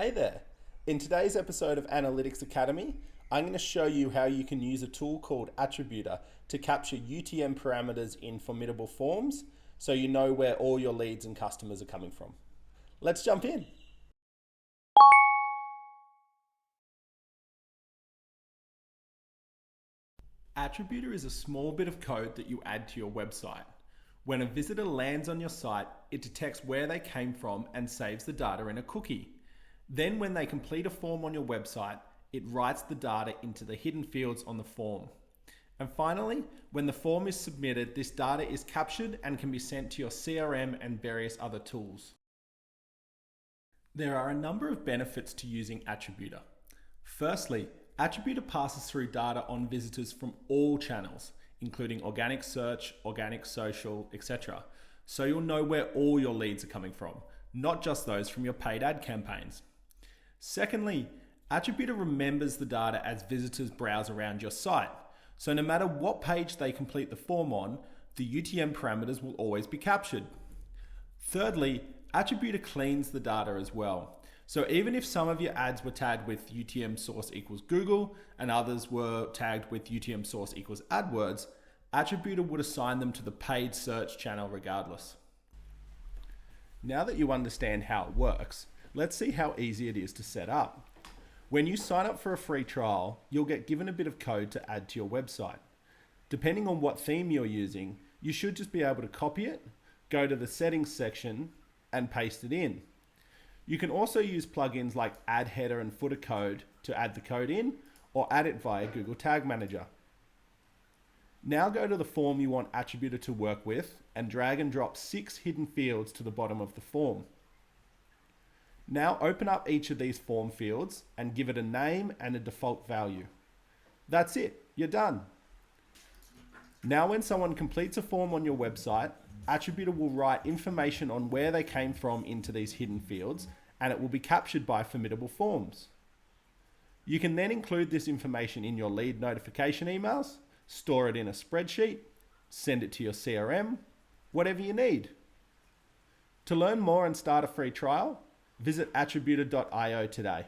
Hey there! In today's episode of Analytics Academy, I'm going to show you how you can use a tool called Attributor to capture UTM parameters in Formidable Forms so you know where all your leads and customers are coming from. Let's jump in. Attributor is a small bit of code that you add to your website. When a visitor lands on your site, it detects where they came from and saves the data in a cookie. Then when they complete a form on your website, it writes the data into the hidden fields on the form. And finally, when the form is submitted, this data is captured and can be sent to your CRM and various other tools. There are a number of benefits to using Attributor. Firstly, Attributor passes through data on visitors from all channels, including organic search, organic social, etc. So you'll know where all your leads are coming from, not just those from your paid ad campaigns. Secondly, Attributor remembers the data as visitors browse around your site. So no matter what page they complete the form on, the UTM parameters will always be captured. Thirdly, Attributor cleans the data as well. So even if some of your ads were tagged with UTM source equals Google and others were tagged with UTM source equals AdWords, Attributor would assign them to the paid search channel regardless. Now that you understand how it works, let's see how easy it is to set up. When you sign up for a free trial, you'll get given a bit of code to add to your website. Depending on what theme you're using, you should just be able to copy it, go to the settings section, and paste it in. You can also use plugins like add header and footer code to add the code in, or add it via Google Tag Manager. Now go to the form you want Attributor to work with and drag and drop 6 hidden fields to the bottom of the form. Now open up each of these form fields and give it a name and a default value. That's it, you're done. Now when someone completes a form on your website, Attributor will write information on where they came from into these hidden fields, and it will be captured by Formidable Forms. You can then include this information in your lead notification emails, store it in a spreadsheet, send it to your CRM, whatever you need. To learn more and start a free trial, visit attributor.io today.